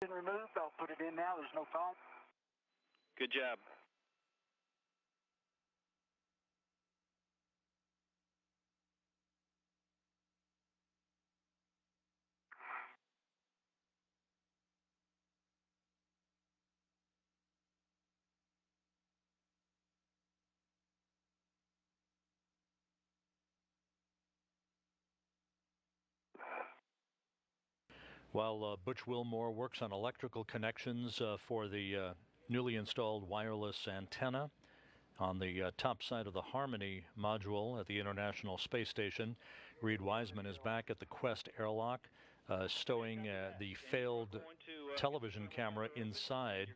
Been removed. I'll put it in now. There's no problem. Good job. While Butch Wilmore works on electrical connections for the newly installed wireless antenna on the top side of the Harmony module at the International Space Station, Reed Wiseman is back at the Quest airlock, stowing the failed television camera inside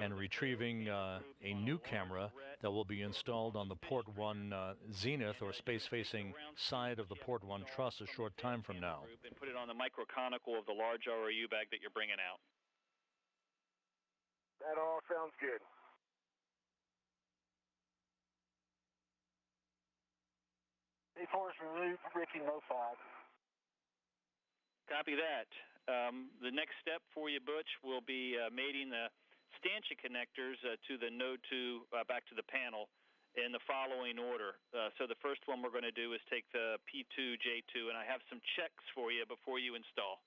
and retrieving a new camera that will be installed on the Port 1 zenith or space-facing side of the Port 1 truss a short time from now. And put it on the microconical of the large ROU bag that you're bringing out. That all sounds good. A4 is removed. Ricky, no 5. Copy that. The next step for you, Butch, will be mating the stanchion connectors to the Node 2 back to the panel in the following order. So the first one we're going to do is take the P2, J2, and I have some checks for you before you install.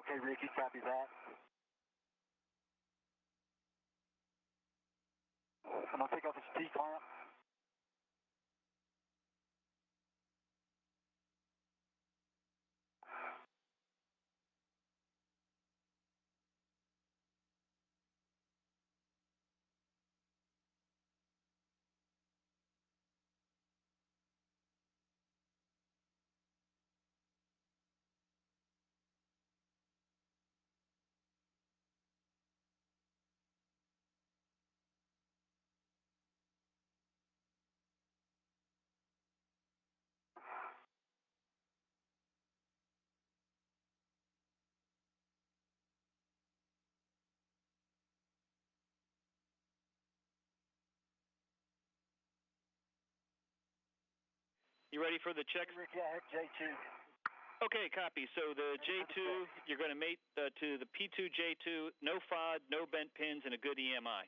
Okay, Ricky, copy that. I'm going to take off this T-clamp. You ready for the checks? Ricky, I have J2. Okay, copy. So the J2, you're going to mate to the P2 J2, no FOD, no bent pins, and a good EMI.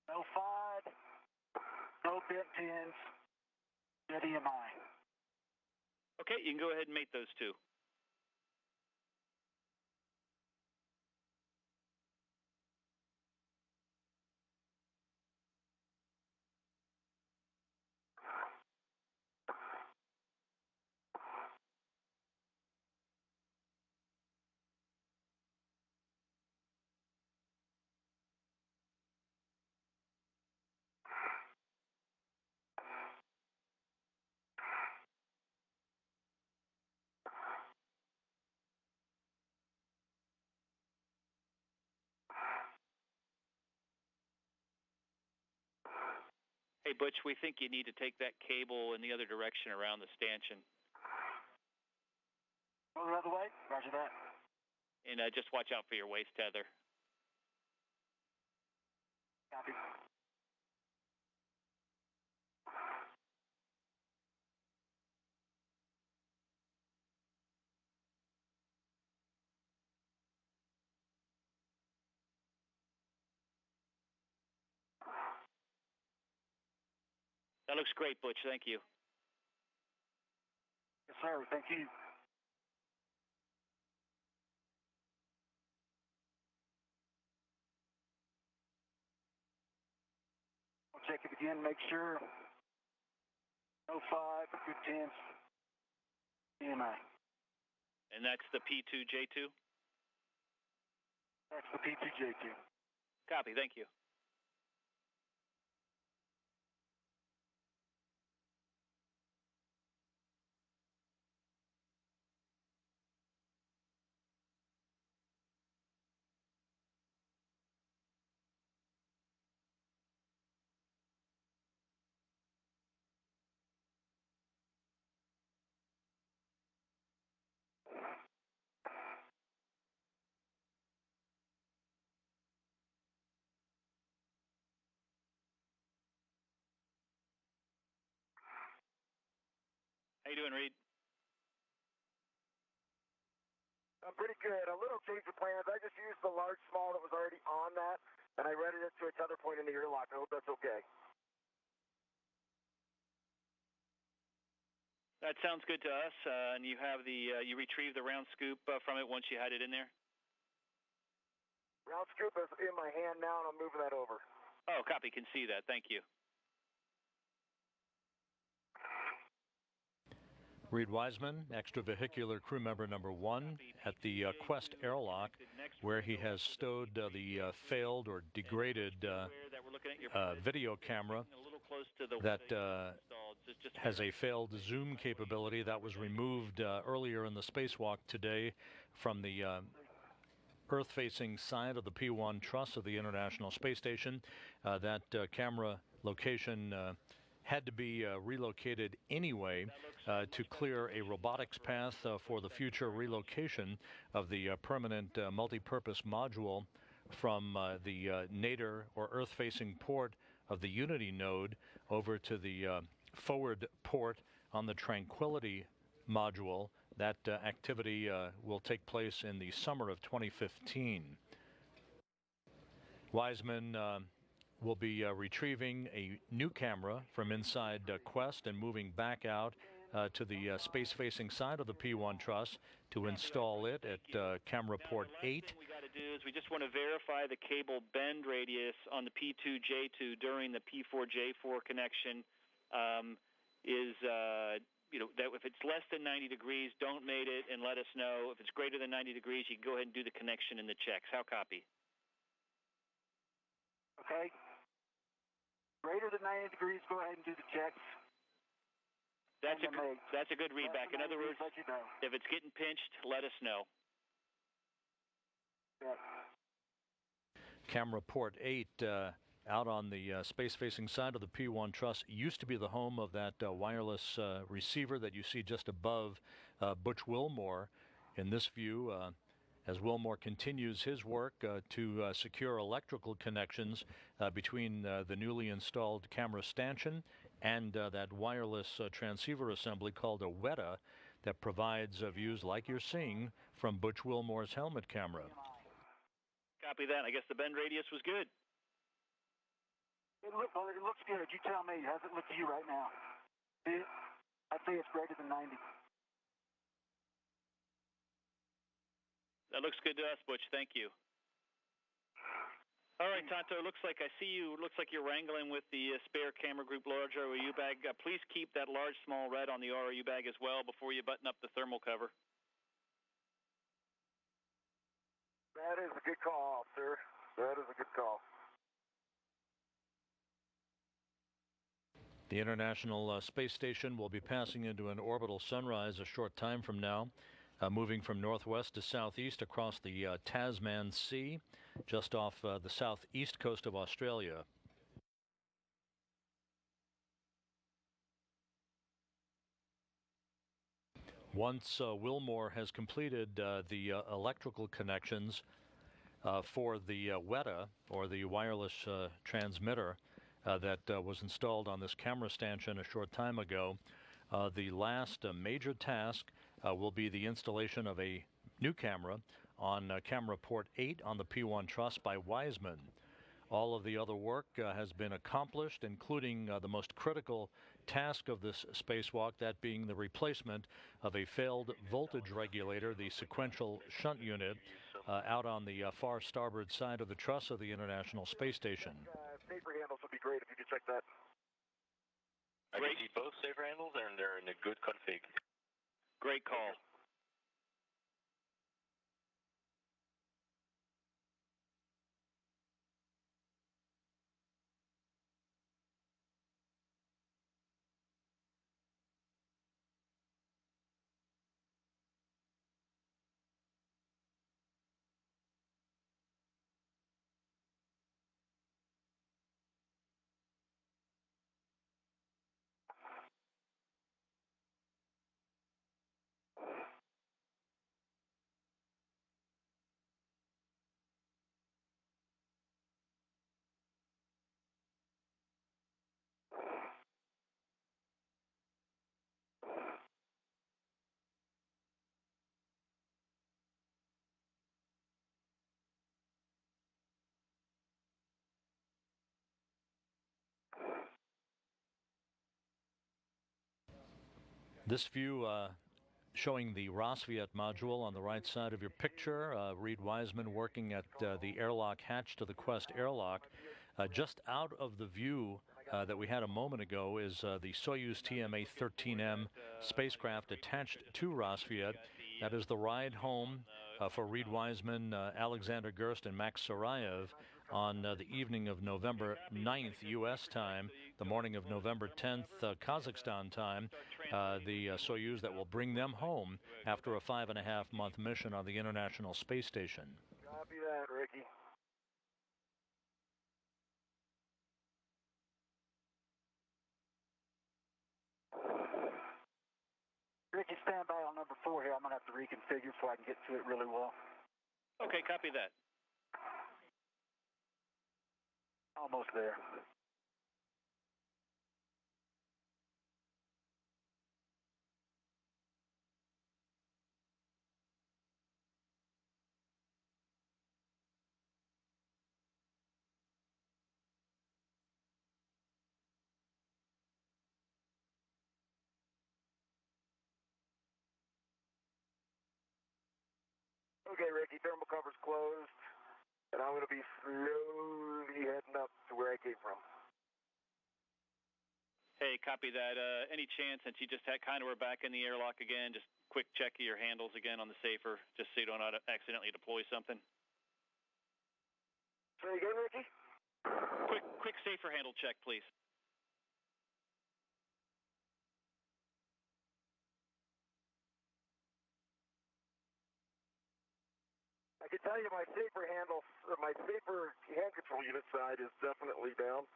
No 5, no bent pins, good EMI. Okay, you can go ahead and mate those two. Hey, Butch, we think you need to take that cable in the other direction around the stanchion. Go the other way. Roger that. And just watch out for your waist tether. Copy. That looks great, Butch. Thank you. Yes, sir. Thank you. We'll check it again, make sure. No 5, good pins, EMI. And that's the P2 J2? That's the P2 J2. Copy. Thank you. How you doing, Reed? I'm pretty good. A little change of plans. I just used the large small that was already on that, and I rented it to a tether point in the airlock. I hope that's okay. That sounds good to us. And you have the you retrieved the round scoop from it once you had it in there? Round scoop is in my hand now, and I'm moving that over. Oh, copy. Can see that. Thank you. Reed Wiseman, extravehicular crew member number 1 at the Quest airlock, where he has stowed the failed or degraded video camera that has a failed zoom capability that was removed earlier in the spacewalk today from the Earth-facing side of the P1 truss of the International Space Station. That camera location had to be relocated anyway to clear a robotics path for the future relocation of the permanent multi-purpose module from the nadir or Earth-facing port of the Unity node over to the forward port on the Tranquility module. That activity will take place in the summer of 2015. Wiseman will be retrieving a new camera from inside Quest and moving back out to the space-facing side of the P1 truss to install it at camera port 8. What we got to do is we just want to verify the cable bend radius on the P2J2 during the P4J4 connection is that if it's less than 90 degrees, don't mate it and let us know. If it's greater than 90 degrees, you can go ahead and do the connection and the checks. How copy? Okay. Greater than 90 degrees, go ahead and do the checks. That's a good read back. In other words, let you know. If it's getting pinched, let us know. Yeah. Camera port 8 out on the space-facing side of the P1 truss used to be the home of that wireless receiver that you see just above Butch Wilmore. In this view, as Wilmore continues his work to secure electrical connections between the newly installed camera stanchion and that wireless transceiver assembly called a WETA that provides views like you're seeing from Butch Wilmore's helmet camera. Copy that. I guess the bend radius was good. It looks good. You tell me. How's it look to you right now? I'd say it's greater than 90. That looks good to us, Butch. Thank you. All right, Tonto, looks like I see you. Looks like you're wrangling with the spare camera group large ROU bag. Please keep that large small red on the ROU bag as well before you button up the thermal cover. That is a good call, sir. That is a good call. The International Space Station will be passing into an orbital sunrise a short time from now, moving from northwest to southeast across the Tasman Sea, just off the southeast coast of Australia. Once Wilmore has completed the electrical connections for the WETA, or the wireless transmitter, that was installed on this camera stanchion a short time ago, the last major task will be the installation of a new camera on camera port 8 on the P1 truss by Wiseman. All of the other work has been accomplished, including the most critical task of this spacewalk, that being the replacement of a failed voltage regulator, the sequential shunt unit, out on the far starboard side of the truss of the International Space Station. Safer handles would be great if you could check that. I can see both safer handles and they're in a good config. Great call. This view showing the Rosviet module on the right side of your picture. Reed Wiseman working at the airlock hatch to the Quest airlock. Just out of the view that we had a moment ago is the Soyuz TMA-13M spacecraft attached to Rosviet. That is the ride home for Reed Wiseman, Alexander Gerst, and Max Sarayev on the evening of November 9th, U.S. time, the morning of November 10th, Kazakhstan time, the Soyuz that will bring them home after a 5.5-month mission on the International Space Station. Copy that, Ricky. Ricky, stand by on number 4 here. I'm going to have to reconfigure so I can get to it really well. Okay, copy that. Almost there. Okay, Ricky, thermal cover's closed, and I'm going to be slowly heading up to where I came from. Hey, copy that. Any chance, since you just kind of were back in the airlock again, just quick check of your handles again on the safer, just so you don't accidentally deploy something? Say again, Ricky? Quick safer handle check, please. I can tell you my safer hand control unit side is definitely down.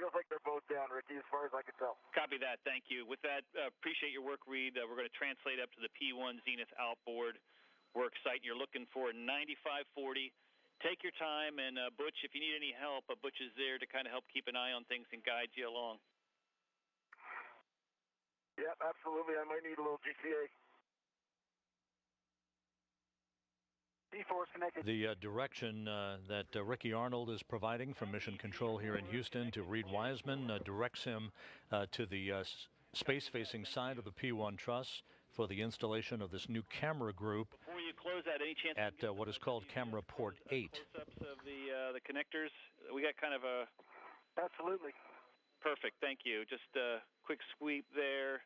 Feels like they're both down, Ricky, as far as I can tell. Copy that. Thank you. With that, appreciate your work, Reed. We're going to translate up to the P1 Zenith outboard work site. You're looking for 9540. Take your time, and Butch, if you need any help, Butch is there to kind of help keep an eye on things and guide you along. Yep, absolutely. I might need a little GCA. The direction that Ricky Arnold is providing from Mission Control here in Houston to Reed Wiseman directs him to the space-facing side of the P1 truss for the installation of this new camera group. Before you close that, any chance at what is called camera port 8. Close-ups of the connectors? We got kind of a... Absolutely. Perfect, thank you. Just a quick sweep there.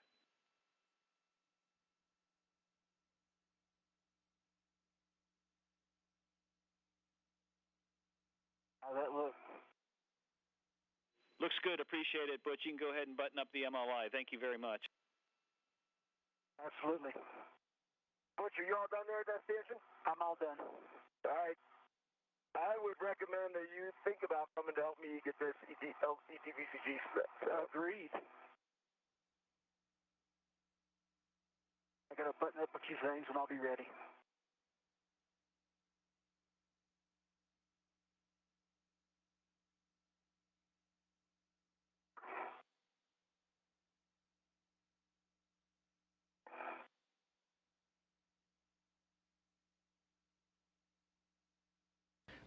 How's that look? Looks good. Appreciate it, Butch. You can go ahead and button up the MLI. Thank you very much. Absolutely. Butch, are you all done there at that station? I'm all done. All right. I would recommend that you think about coming to help me get this ETVCG set. Agreed. I got to button up a few things and I'll be ready.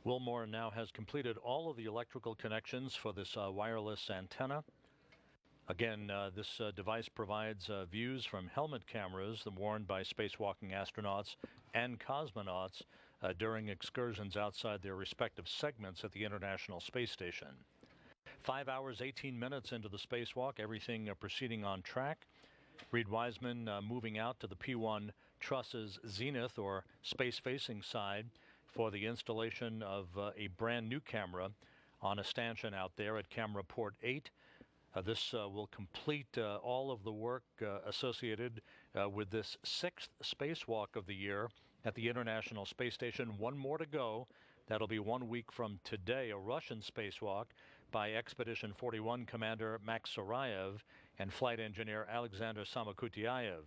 Wilmore now has completed all of the electrical connections for this wireless antenna. Again, this device provides views from helmet cameras worn by spacewalking astronauts and cosmonauts during excursions outside their respective segments at the International Space Station. 5 hours, 18 minutes into the spacewalk, everything proceeding on track. Reed Wiseman moving out to the P1 truss's zenith or space-facing side for the installation of a brand new camera on a stanchion out there at camera port 8. This will complete all of the work associated with this 6th spacewalk of the year at the International Space Station. One more to go. That'll be 1 week from today, a Russian spacewalk by Expedition 41 Commander Max Sarayev and Flight Engineer Alexander Samakutyaev.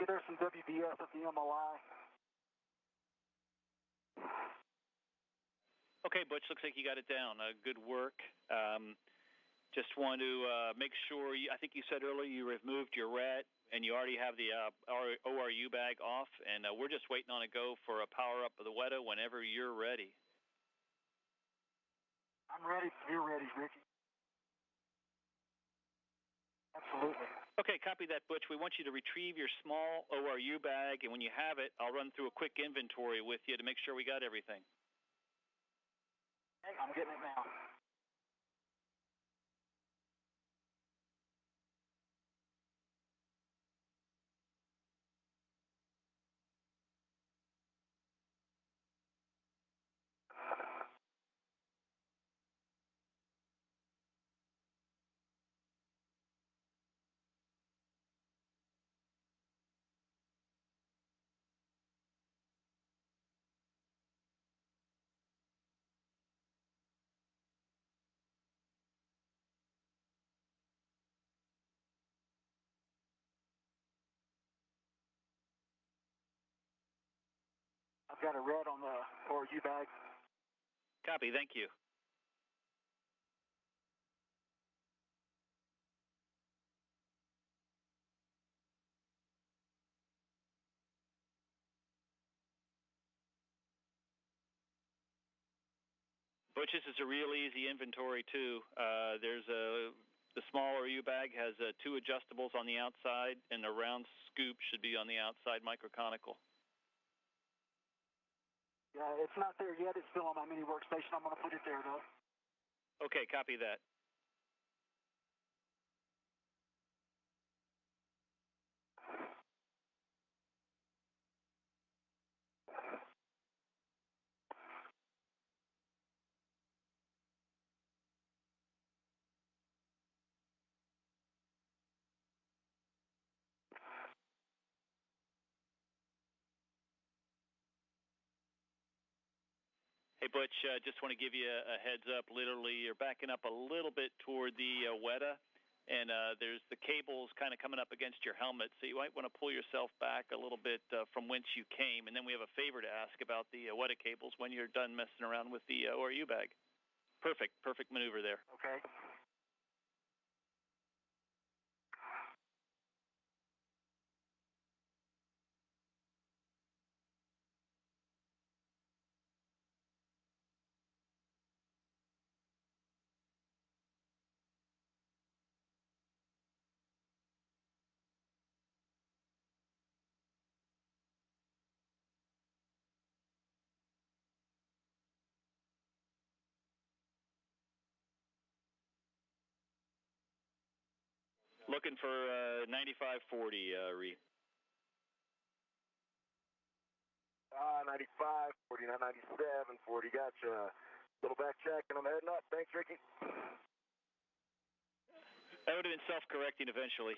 Okay, there's some WBS at the MLI. Okay, Butch, looks like you got it down. Good work. Just want to make sure, I think you said earlier you removed your rat, and you already have the ORU bag off, and we're just waiting on a go for a power-up of the WETA whenever you're ready. I'm ready. You're ready, Ricky. Absolutely. Okay, copy that, Butch. We want you to retrieve your small ORU bag, and when you have it, I'll run through a quick inventory with you to make sure we got everything. Hey, I'm getting it now. I've got a red on the ORU bag. Copy, thank you. Butch, this is a real easy inventory, too. The small ORU bag has 2 adjustables on the outside, and the round scoop should be on the outside microconical. Yeah, it's not there yet. It's still on my mini workstation. I'm going to put it there, though. Okay, copy that. Hey, Butch, just want to give you a heads up. Literally, you're backing up a little bit toward the WETA, and there's the cables kind of coming up against your helmet, so you might want to pull yourself back a little bit from whence you came. And then we have a favor to ask about the WETA cables when you're done messing around with the ORU bag. Perfect maneuver there. Okay. Looking for 9540, Reed. 95, 49, 97, 40. Gotcha. Little back check, and I'm heading up. Thanks, Ricky. That would have been self-correcting eventually.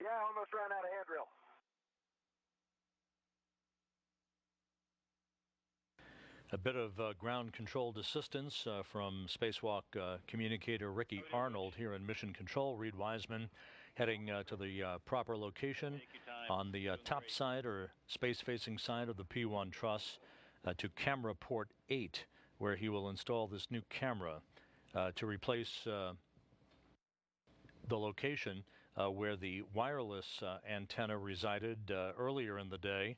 Yeah, I almost ran out of handrail. A bit of ground-controlled assistance from Spacewalk communicator Ricky Arnold here in Mission Control. Reed Wiseman heading to the proper location on the top side or space-facing side of the P1 truss to camera port 8, where he will install this new camera to replace the location where the wireless antenna resided earlier in the day.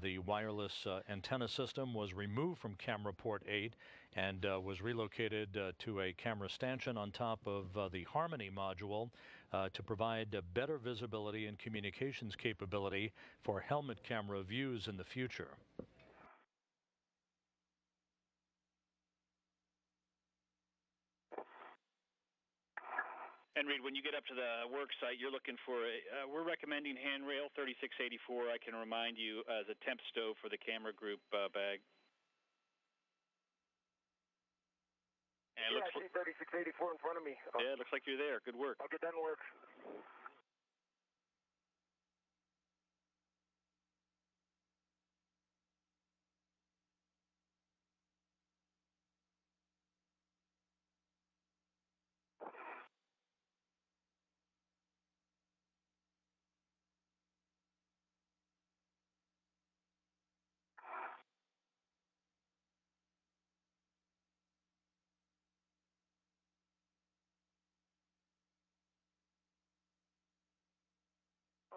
The wireless antenna system was removed from camera port 8 and was relocated to a camera stanchion on top of the Harmony module to provide better visibility and communications capability for helmet camera views in the future. And Reed, when you get up to the work site, you're looking for we're recommending handrail 3684. I can remind you as a temp stove for the camera group bag. And Yeah, I see 3684 in front of me. Yeah, it looks like you're there. Good work. I'll get that to work.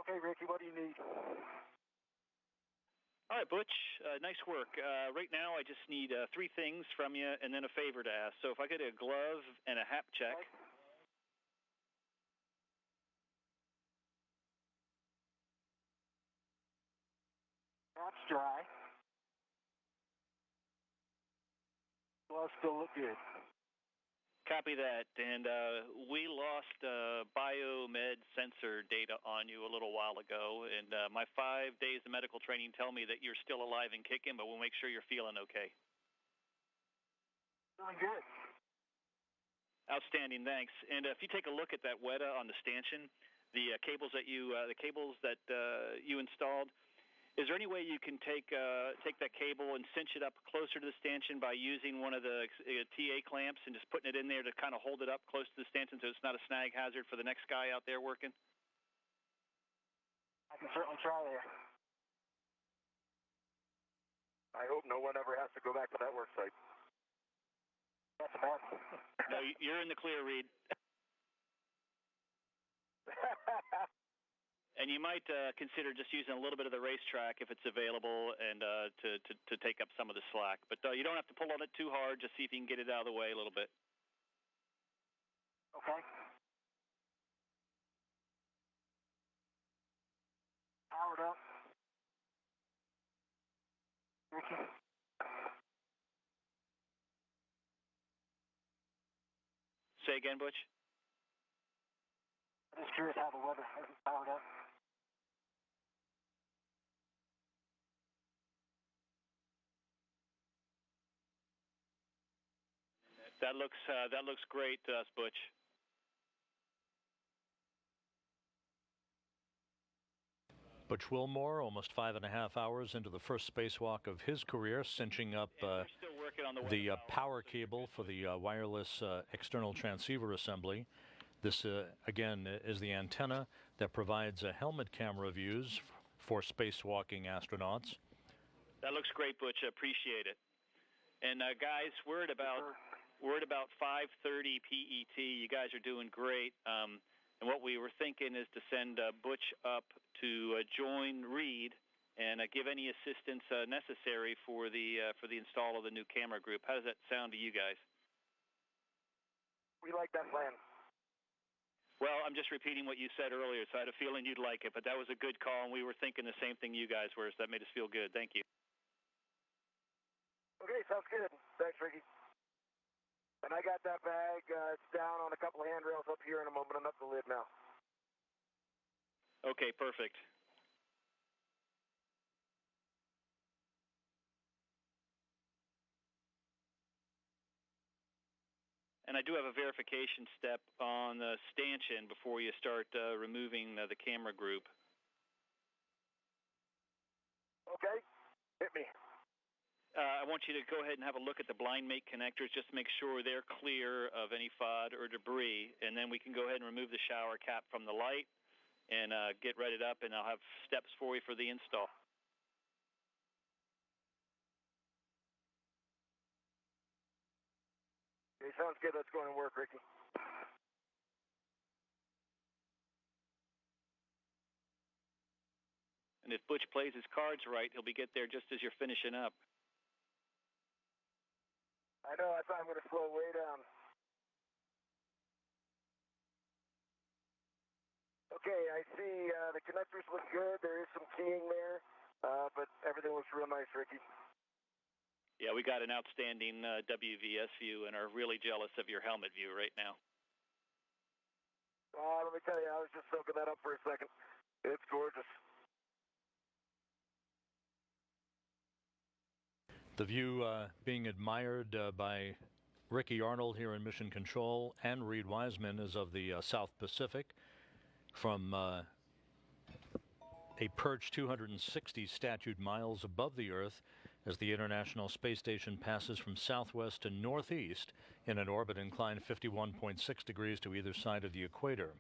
Okay, Ricky, what do you need? All right, Butch, nice work. Right now, I just need 3 things from you and then a favor to ask. So if I get a glove and a hap check. Okay. That's dry. Gloves still look good. Copy that. And we lost biomed sensor data on you a little while ago. And my 5 days of medical training tell me that you're still alive and kicking, but we'll make sure you're feeling okay. Feeling good. Outstanding, thanks. And if you take a look at that WETA on the stanchion, the cables that you installed, is there any way you can take that cable and cinch it up closer to the stanchion by using one of the TA clamps and just putting it in there to kind of hold it up close to the stanchion so it's not a snag hazard for the next guy out there working? I can certainly try there. I hope no one ever has to go back to that work site. That's a bad one. No, you're in the clear, Reed. And you might consider just using a little bit of the racetrack if it's available, and to take up some of the slack. But you don't have to pull on it too hard. Just see if you can get it out of the way a little bit. Okay. Powered up. Ricky. Say again, Butch? I'm just curious how the weather is powered up. That looks great to us, Butch. Butch Wilmore, almost 5.5 hours into the first spacewalk of his career, cinching up We're still working on the power cable for the wireless external transceiver assembly. This, again, is the antenna that provides helmet camera views for spacewalking astronauts. That looks great, Butch. I appreciate it. And guys, we're at about 5:30 PET. You guys are doing great. And what we were thinking is to send Butch up to join Reed and give any assistance necessary for the install of the new camera group. How does that sound to you guys? We like that plan. Well, I'm just repeating what you said earlier, so I had a feeling you'd like it. But that was a good call, and we were thinking the same thing you guys were, so that made us feel good. Thank you. Okay, sounds good. Thanks, Ricky. And I got that bag. It's down on a couple of handrails up here in a moment. I'm up the lid now. Okay, perfect. And I do have a verification step on the stanchion before you start removing the camera group. Okay, hit me. I want you to go ahead and have a look at the blind mate connectors just to make sure they're clear of any FOD or debris, and then we can go ahead and remove the shower cap from the light and get readied up, and I'll have steps for you for the install. Okay, sounds good. Let's go and work, Ricky. And if Butch plays his cards right, he'll get there just as you're finishing up. I know. I thought I'm going to slow way down. Okay, I see the connectors look good. There is some keying there, but everything looks real nice, Ricky. Yeah, we got an outstanding WVS view and are really jealous of your helmet view right now. Let me tell you, I was just soaking that up for a second. It's gorgeous. The view being admired by Ricky Arnold here in Mission Control and Reed Wiseman is of the South Pacific from a perch 260 statute miles above the Earth as the International Space Station passes from southwest to northeast in an orbit inclined 51.6 degrees to either side of the equator.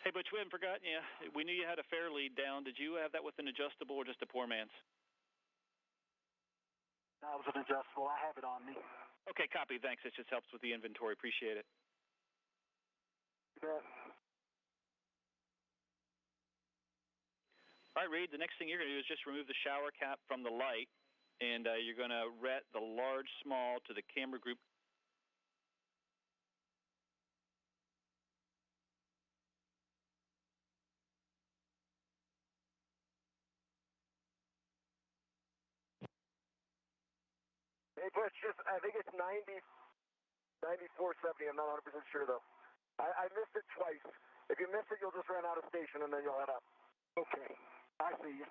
Hey, Butch, we haven't forgotten you. We knew you had a fair lead down. Did you have that with an adjustable or just a poor man's? That was an adjustable. I have it on me. Okay, copy. Thanks. It just helps with the inventory. Appreciate it. Yeah. All right, Reed, the next thing you're going to do is just remove the shower cap from the light, and you're going to ret the large small to the camera group. Hey, Butch, I think it's 9470. I'm not 100% sure, though. I missed it twice. If you miss it, you'll just run out of station, and then you'll head up. Okay. I see you.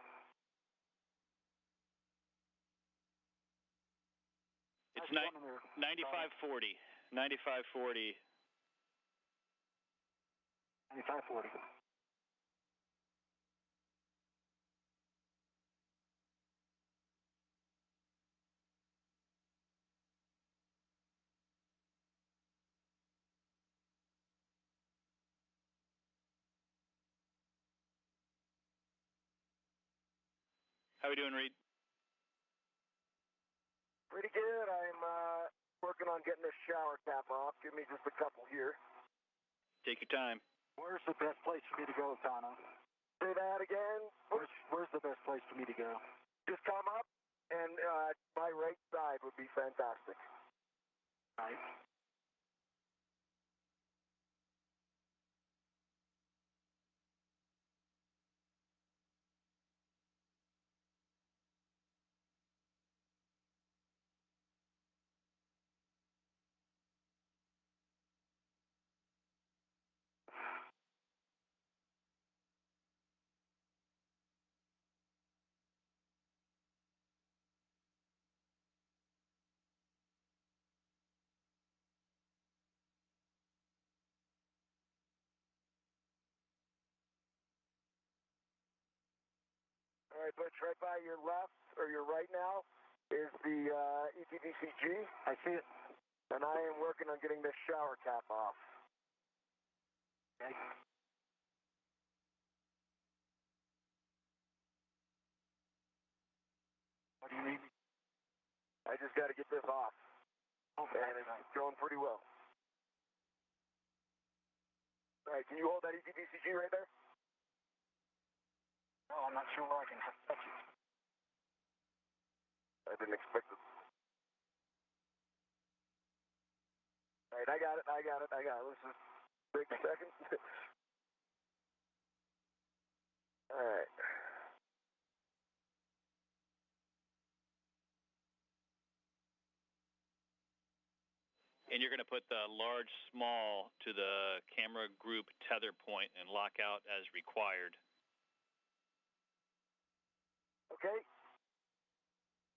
It's 9540. 9540. 9540. How are we doing, Reed? Pretty good. I'm working on getting this shower cap off. Give me just a couple here. Take your time. Where's the best place for me to go, Tano? Say that again. Where's the best place for me to go? Just come up, and my right side would be fantastic. All right. All right, Butch, right by your left, or your right now, is the ETVCG. I see it. And I am working on getting this shower cap off. Okay. What do you need? I just got to get this off. Okay. And it's going pretty well. All right, can you hold that ETVCG right there? No, I'm not sure where I can touch it. I didn't expect it. All right, I got it. Let's just break a second. All right. And you're going to put the large small to the camera group tether point and lock out as required. Okay.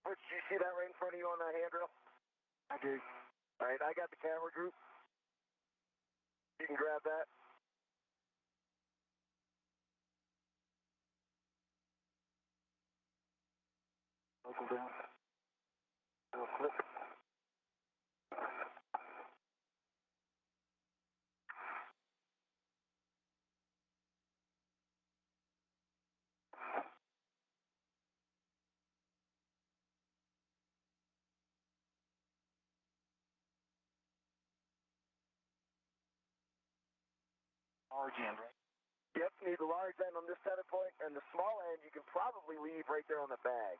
Butch, do you see that right in front of you on that handrail? I do. All right, I got the camera group. You can grab that. Local down. Little clip. Large end, right? Yep, need the large end on this tether point, and the small end you can probably leave right there on the bag.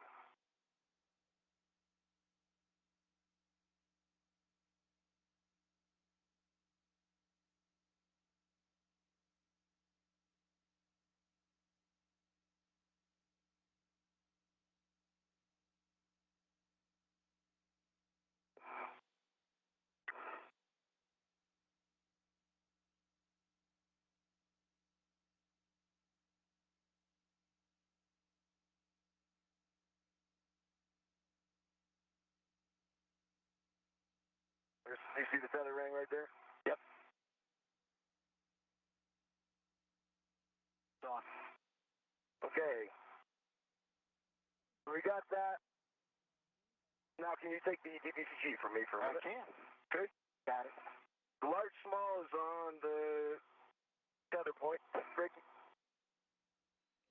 You see the tether ring right there? Yep. It's on. Okay. We got that. Now, can you take the ETVCG from me for a minute? I can. Okay. Got it. The large small is on the tether point. Ricky.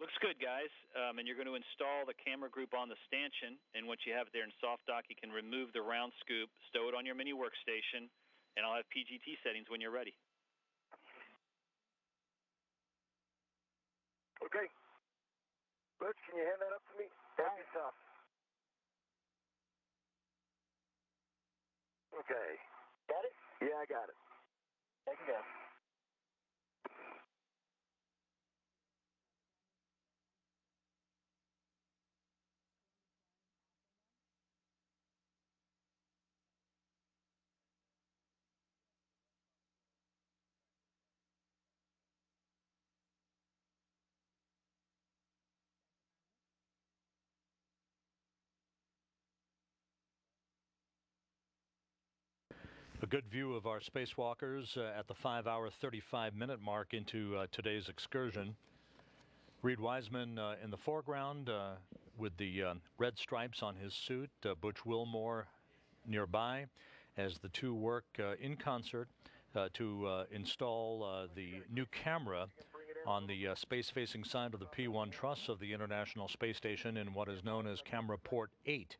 Looks good, guys. And you're going to install the camera group on the stanchion. And once you have it there in soft dock, you can remove the round scoop, stow it on your mini workstation, and I'll have PGT settings when you're ready. Okay. Butch, can you hand that up to me? That's yourself. Okay. Got it? Yeah, I got it. There you go. A good view of our spacewalkers at the 5-hour, 35-minute mark into today's excursion. Reed Wiseman in the foreground with the red stripes on his suit. Butch Wilmore nearby as the two work in concert to install the new camera on the space-facing side of the P-1 truss of the International Space Station in what is known as Camera Port 8.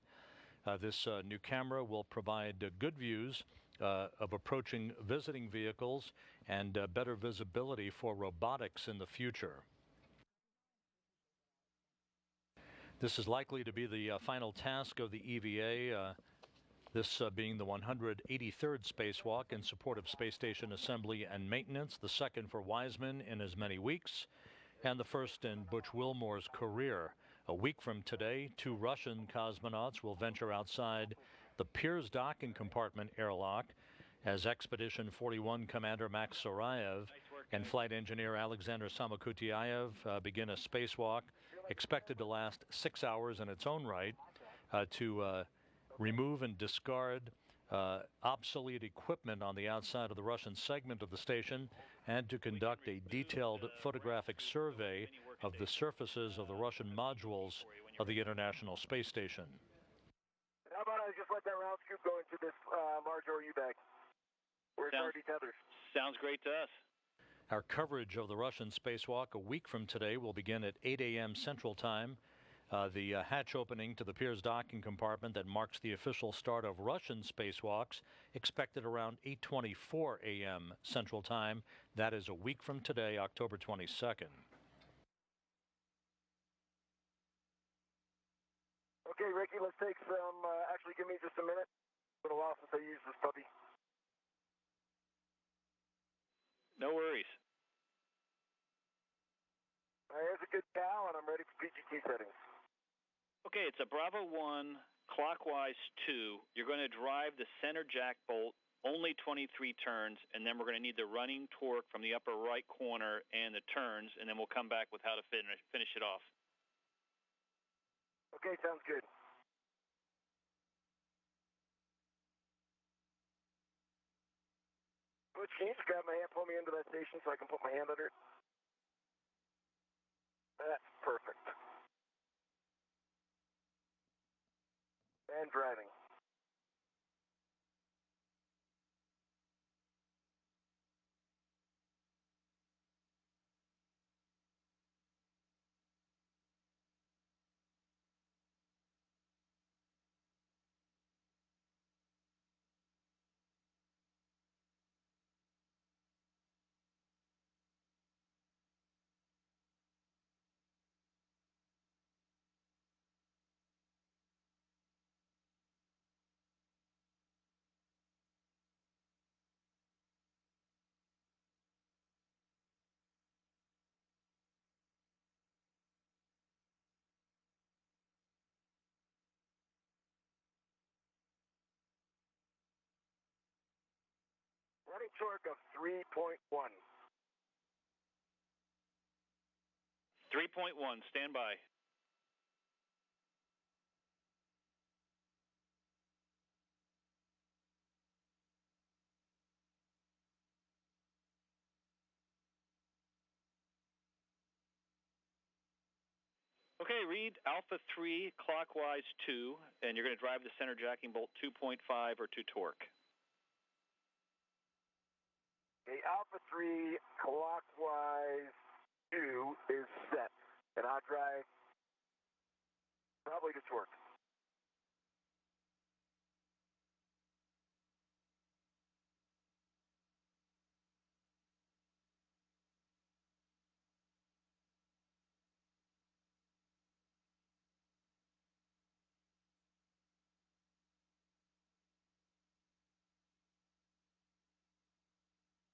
This new camera will provide good views of approaching visiting vehicles and better visibility for robotics in the future. This is likely to be the final task of the EVA, this being the 183rd spacewalk in support of space station assembly and maintenance, the second for Wiseman in as many weeks, and the first in Butch Wilmore's career. A week from today, 2 Russian cosmonauts will venture outside the Pirs docking compartment airlock as Expedition 41 Commander Max Sorayev and flight engineer Alexander Samokutyaev begin a spacewalk expected to last 6 hours in its own right to remove and discard obsolete equipment on the outside of the Russian segment of the station and to conduct a detailed photographic survey of the surfaces of the Russian modules of the International Space Station. How about I just let that round scoop go into this large ORU bag where it's already tethered? Sounds great to us. Our coverage of the Russian spacewalk a week from today will begin at 8 a.m. Central Time. The hatch opening to the Pirs docking compartment that marks the official start of Russian spacewalks expected around 8:24 a.m. Central Time. That is a week from today, October 22nd. Okay, Ricky, let's take some, actually give me just a minute. It's been a while since I used this puppy. No worries. All right, here's a good cow, and I'm ready for PGT settings. Okay, it's a Bravo 1, clockwise 2. You're going to drive the center jack bolt, only 23 turns, and then we're going to need the running torque from the upper right corner and the turns, and then we'll come back with how to finish it off. Okay, sounds good. Butch, can you just grab my hand, pull me into that station so I can put my hand under it? That's perfect. And driving. Running torque of 3.1. 3.1, stand by. Okay, read Alpha 3, clockwise 2, and you're going to drive the center jacking bolt 2.5 or 2 torque. Okay, Alpha 3, clockwise 2 is set. And I'll drive probably to torque.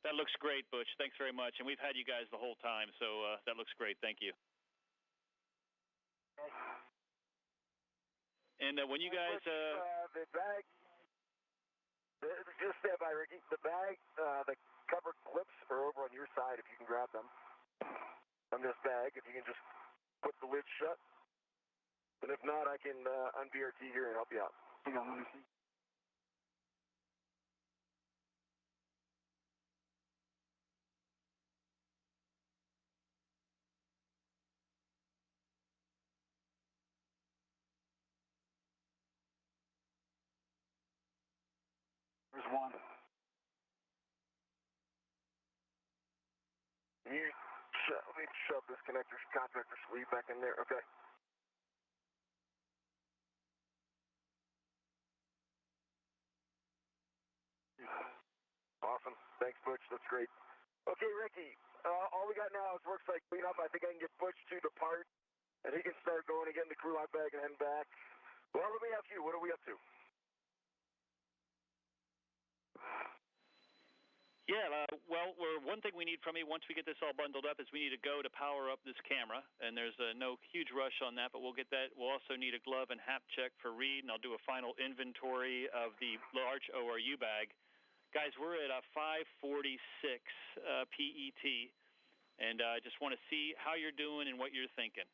That looks great, Butch. Thanks very much. And we've had you guys the whole time, so that looks great. Thank you. Okay. And when you guys... the bag... Just stand by, Ricky. The bag, the cover clips are over on your side if you can grab them. On this bag, if you can just put the lid shut. And if not, I can un-BRT here and help you out. Hang on, let me see. There's one. Let me shove this contactor sleeve back in there. Okay. Awesome. Thanks, Butch. That's great. Okay, Ricky. All we got now is work site cleanup. I think I can get Butch to depart, and he can start going and getting the crew lock bag and heading back. Well, let me ask you, what are we up to? Yeah, well, one thing we need from you once we get this all bundled up is we need to go to power up this camera, and there's no huge rush on that, but we'll get that. We'll also need a glove and hap check for Reed, and I'll do a final inventory of the large ORU bag. Guys, we're at 546 PET, and I just want to see how you're doing and what you're thinking.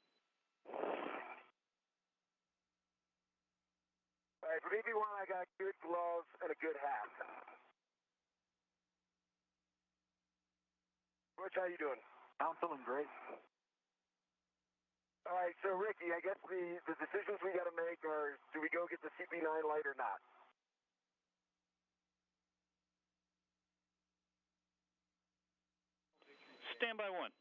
All right, for EV1, I got good gloves and a good hat. Butch, how you doing? I'm feeling great. All right, so Ricky, I guess the decisions we got to make are, do we go get the CP9 light or not? Stand by one.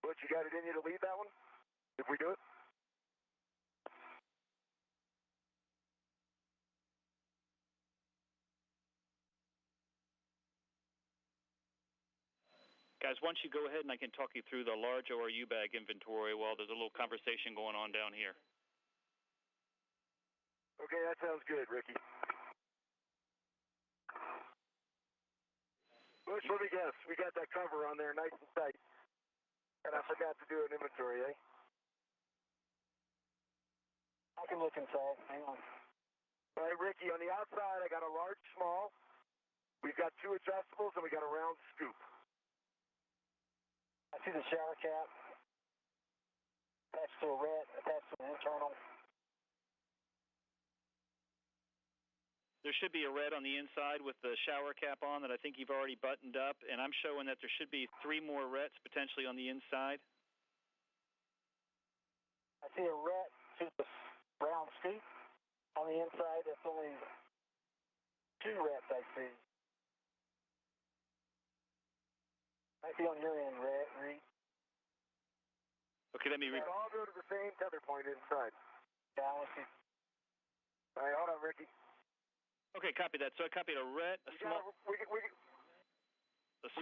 Butch, you got it in you to lead that one? If we do it? Guys, why don't you go ahead and I can talk you through the large ORU bag inventory while there's a little conversation going on down here. Okay, that sounds good, Ricky. Butch, let me guess. We got that cover on there nice and tight. And I forgot to do an inventory, eh? I can look inside. Hang on. All right, Ricky, on the outside, I got a large, small. We've got 2 adjustables, and we got a round scoop. I see the shower cap attached to a ret, attached to an internal. There should be a red on the inside with the shower cap on that I think you've already buttoned up, and I'm showing that there should be 3 more rets potentially on the inside. I see a ret to the round scoop on the inside. That's only 2 rets I see. I see on your end, Reed. Okay, let me... They all go to the same tether point inside. Yeah, I want to see. All right, hold on, Ricky. Okay, copy that. So I copied a ret, a small... We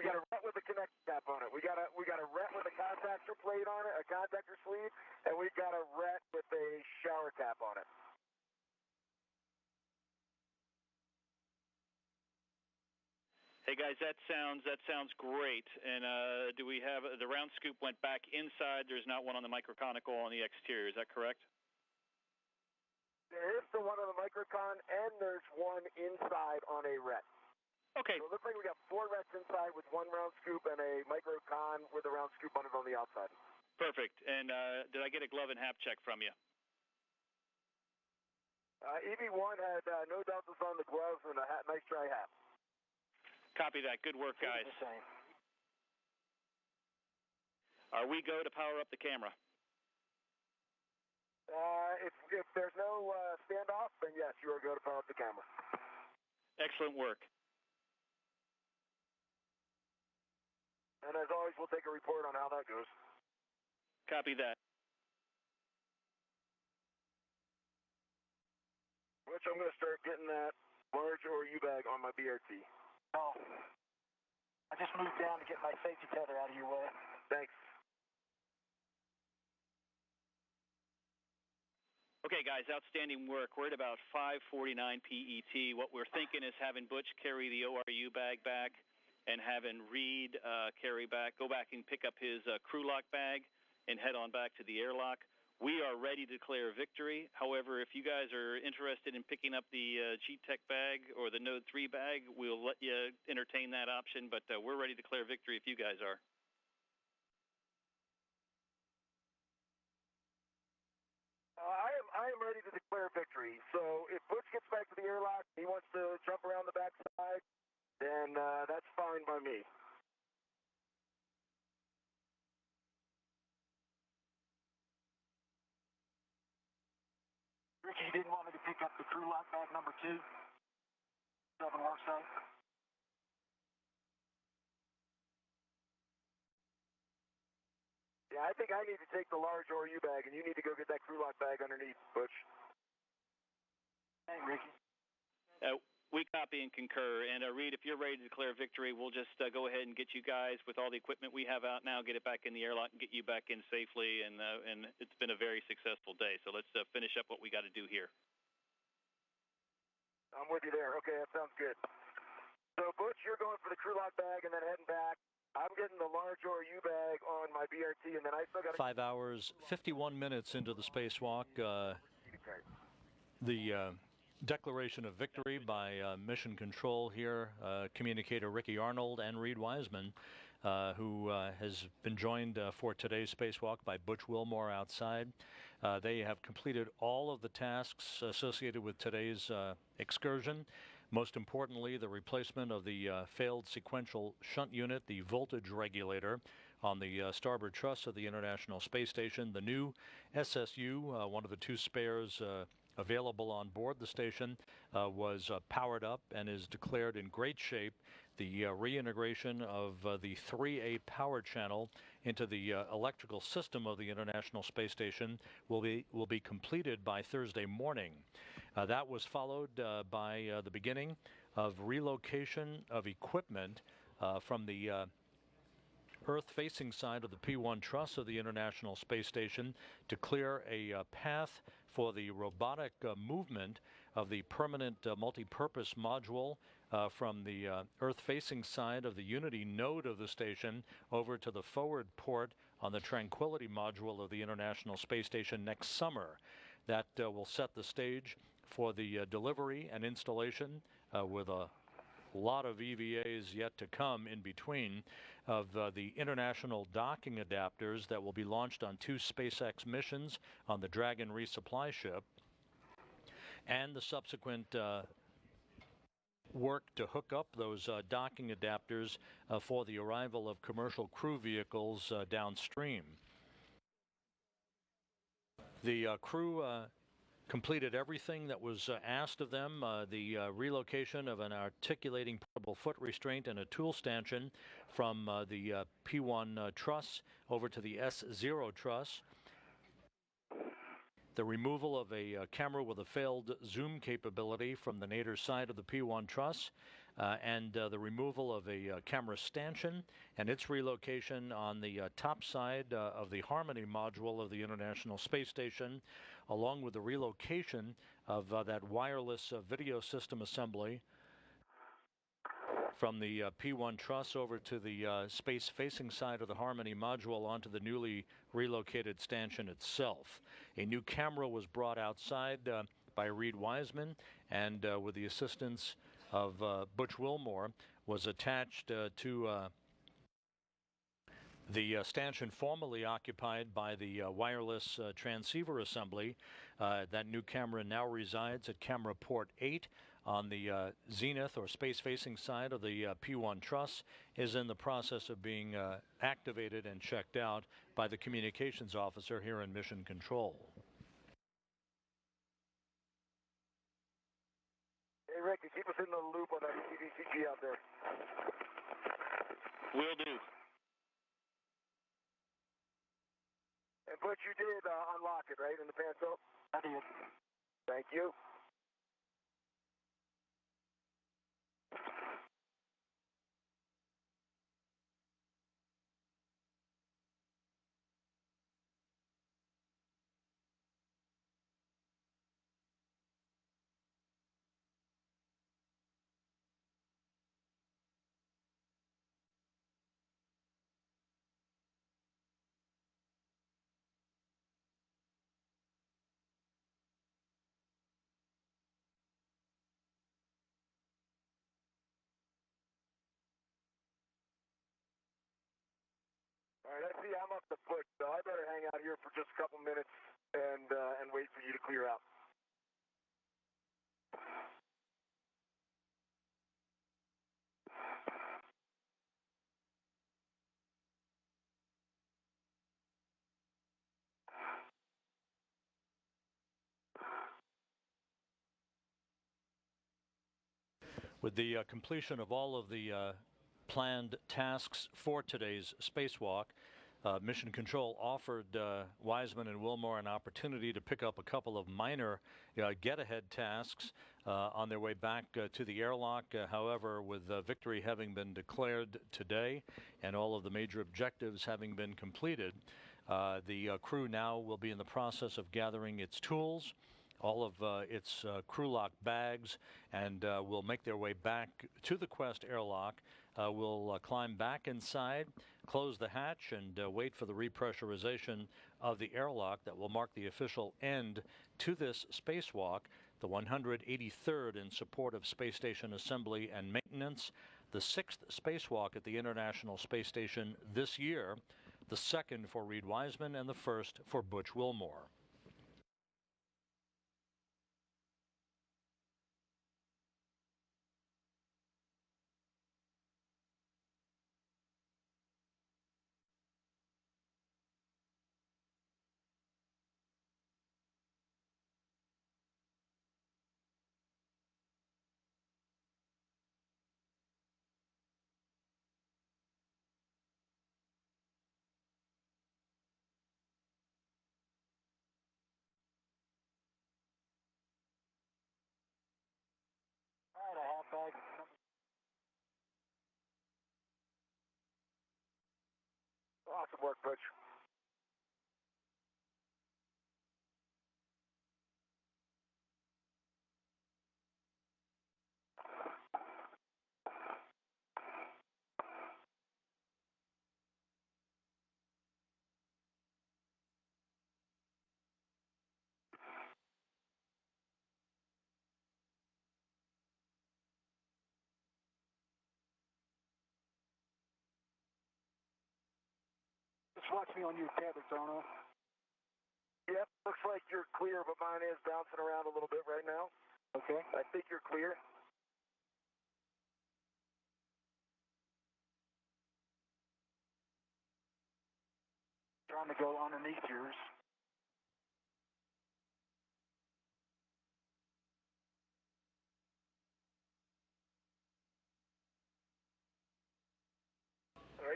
got a ret with a connect cap on it. We got a ret with a contactor plate on it, a contactor sleeve, and we got a ret with a shower cap on it. Hey guys, that sounds great. And do we have the round scoop went back inside? There's not one on the microconical on the exterior. Is that correct? There is the one on the microcon, and there's one inside on a ret. Okay. So it looks like we got 4 rets inside with 1 round scoop and a microcon with a round scoop on it on the outside. Perfect. And did I get a glove and hap check from you? EV1 had no deltas on the gloves and a nice dry hat. Copy that. Good work, guys. The same. We go to power up the camera. If there's no standoff, then yes, you are going to power up the camera. Excellent work. And as always, we'll take a report on how that goes. Copy that. Which I'm going to start getting that large ORU bag on my BRT. Oh, I just moved down to get my safety tether out of your way. Thanks. Okay, guys, outstanding work. We're at about 5:49 PET. What we're thinking is having Butch carry the ORU bag back and having Reed go back and pick up his crew lock bag and head on back to the airlock. We are ready to declare victory. However, if you guys are interested in picking up the G-Tech bag or the Node 3 bag, we'll let you entertain that option, but we're ready to declare victory if you guys are. I am ready to declare victory. So if Butch gets back to the airlock, he wants to jump around the backside, then that's fine by me. Ricky, you didn't want me to pick up the crew lock bag number 2? 7 work site? Yeah, I think I need to take the large ORU bag, and you need to go get that crew lock bag underneath, Butch. Hey, Ricky. We copy and concur. And Reed, if you're ready to declare victory, we'll just go ahead and get you guys with all the equipment we have out now, get it back in the airlock and get you back in safely. And it's been a very successful day. So let's finish up what we got to do here. I'm with you there. Okay, that sounds good. So, Butch, you're going for the crew lock bag and then heading back. I'm getting the large ORU bag on my BRT, and then I still got 5 hours, 51 minutes into the spacewalk. The declaration of victory by Mission Control here, communicator Ricky Arnold and Reed Wiseman, who has been joined for today's spacewalk by Butch Wilmore outside. They have completed all of the tasks associated with today's excursion. Most importantly, the replacement of the failed sequential shunt unit, the voltage regulator on the starboard truss of the International Space Station. The new SSU, one of the 2 spares available on board the station, was powered up and is declared in great shape. The reintegration of the 3A power channel into the electrical system of the International Space Station will be completed by Thursday morning. That was followed by the beginning of relocation of equipment from the Earth-facing side of the P1 truss of the International Space Station to clear a path for the robotic movement of the permanent multi-purpose module from the Earth-facing side of the Unity node of the station over to the forward port on the Tranquility module of the International Space Station next summer. That will set the stage for the delivery and installation with a lot of EVAs yet to come in between of the international docking adapters that will be launched on 2 SpaceX missions on the Dragon resupply ship, and the subsequent work to hook up those docking adapters for the arrival of commercial crew vehicles downstream. The crew completed everything that was asked of them. The relocation of an articulating portable foot restraint and a tool stanchion from the P1 truss over to the S0 truss. The removal of a camera with a failed zoom capability from the nadir side of the P1 truss, and the removal of a camera stanchion and its relocation on the top side of the Harmony module of the International Space Station, along with the relocation of that wireless video system assembly from the P1 truss over to the space-facing side of the Harmony module onto the newly relocated stanchion itself. A new camera was brought outside by Reed Wiseman, and with the assistance of Butch Wilmore, was attached to the stanchion formerly occupied by the wireless transceiver assembly. That new camera now resides at camera port 8 on the zenith or space-facing side of the P1 truss, is in the process of being activated and checked out by the communications officer here in Mission Control. Hey, Ricky, keep us in the loop on that CDCG out there. Will do. And Butch, you did unlock it, right, in the Panto? I did. Thank you. see I'm up the foot, so I better hang out here for just a couple minutes and wait for you to clear out. With the completion of all of the planned tasks for today's spacewalk, Mission Control offered Wiseman and Wilmore an opportunity to pick up a couple of minor get-ahead tasks on their way back to the airlock. However, with victory having been declared today and all of the major objectives having been completed, the crew now will be in the process of gathering its tools, all of its crew lock bags, and will make their way back to the Quest airlock. We'll climb back inside, close the hatch, and wait for the repressurization of the airlock that will mark the official end to this spacewalk, the 183rd in support of space station assembly and maintenance, the 6th spacewalk at the International Space Station this year, the 2nd for Reed Wiseman, and the 1st for Butch Wilmore. All right, a half bag. Awesome work, Butch. Just watch me on your tablet, Arno. Yep, looks like you're clear, but mine is bouncing around a little bit right now. Okay. I think you're clear. Trying to go underneath yours.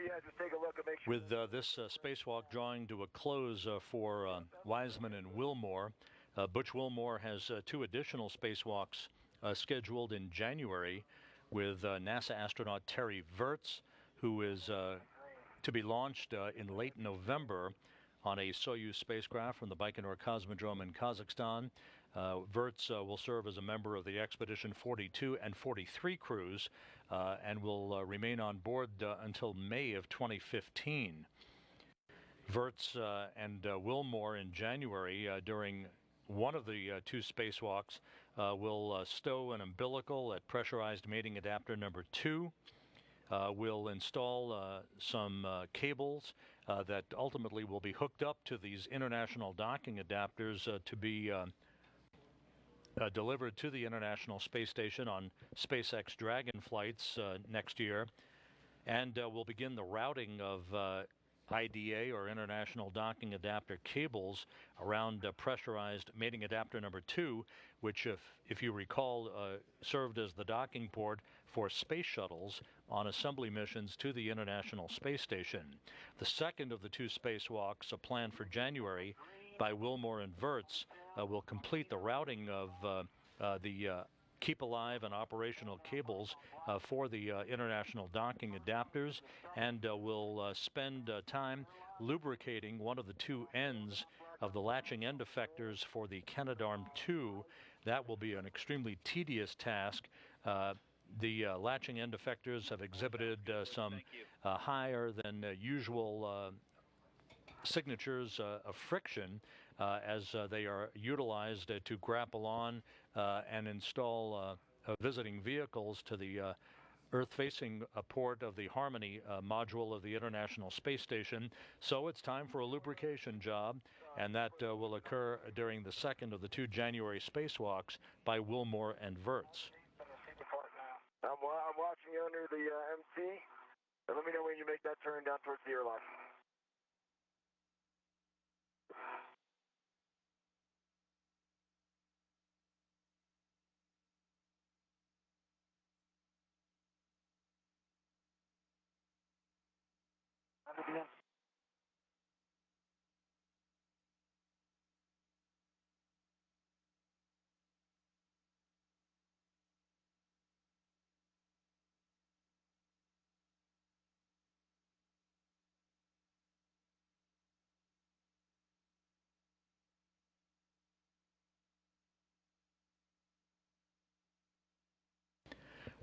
Yeah, just take a look and make sure. With this spacewalk drawing to a close for Wiseman and Wilmore, Butch Wilmore has 2 additional spacewalks scheduled in January with NASA astronaut Terry Virts, who is to be launched in late November on a Soyuz spacecraft from the Baikonur Cosmodrome in Kazakhstan. Virts will serve as a member of the Expedition 42 and 43 crews and will remain on board until May of 2015. Virts and Wilmore in January during one of the 2 spacewalks will stow an umbilical at pressurized mating adapter number 2. We'll install some cables that ultimately will be hooked up to these international docking adapters to be delivered to the International Space Station on SpaceX Dragon flights next year. And we'll begin the routing of IDA, or International Docking Adapter, cables around pressurized mating adapter number 2, which, if you recall, served as the docking port for space shuttles on assembly missions to the International Space Station. The second of the 2 spacewalks, planned for January by Wilmore and Virts, will complete the routing of the keep alive and operational cables for the international docking adapters, and will spend time lubricating one of the 2 ends of the latching end effectors for the Canadarm2. That will be an extremely tedious task. The latching end effectors have exhibited some higher than usual signatures of friction as they are utilized to grapple on and install visiting vehicles to the Earth-facing port of the Harmony module of the International Space Station. So it's time for a lubrication job, and that will occur during the second of the 2 January spacewalks by Wilmore and Wirtz. I'm watching you under the MC, and let me know when you make that turn down towards the airlock.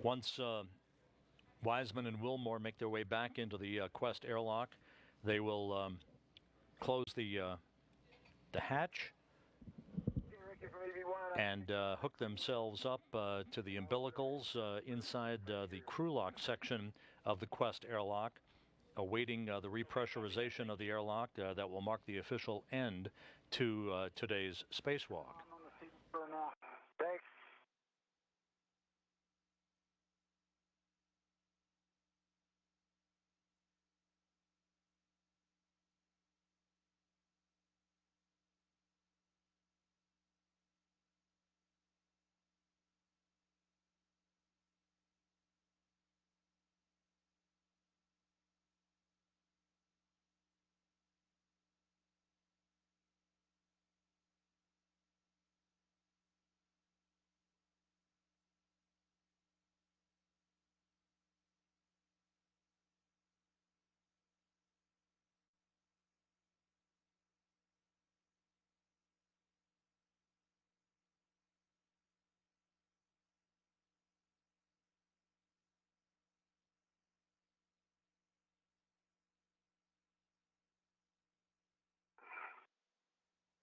Once Wiseman and Wilmore make their way back into the Quest airlock, they will close the hatch and hook themselves up to the umbilicals inside the crew lock section of the Quest airlock, awaiting the repressurization of the airlock that will mark the official end to today's spacewalk. Thanks.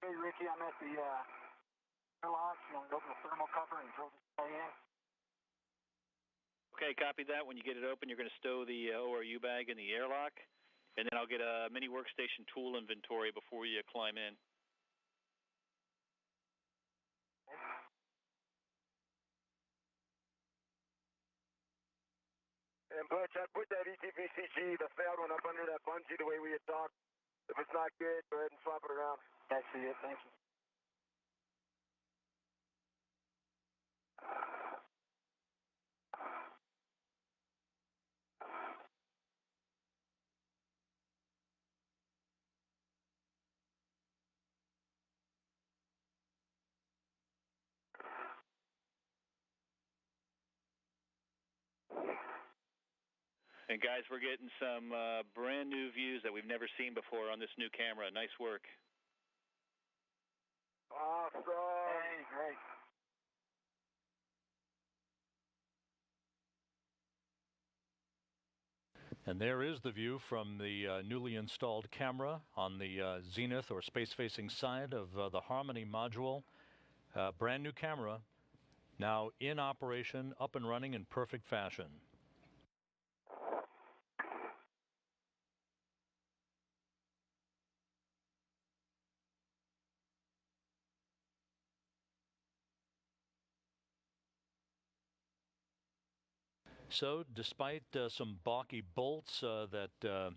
Hey, Ricky, I'm at the airlock. You want to open the thermal cover and throw this guy in? Okay, copy that. When you get it open, you're going to stow the ORU bag in the airlock, and then I'll get a mini workstation tool inventory before you climb in. And Butch, I put that ETVCG, the failed one, up under that bungee the way we had talked. If it's not good, go ahead and swap it around. I see it. Thank you. And guys, we're getting some brand new views that we've never seen before on this new camera. Nice work. Awesome. Hey, great. And there is the view from the newly installed camera on the zenith or space-facing side of the Harmony module. Brand new camera, now in operation, up and running in perfect fashion. So, despite some balky bolts that the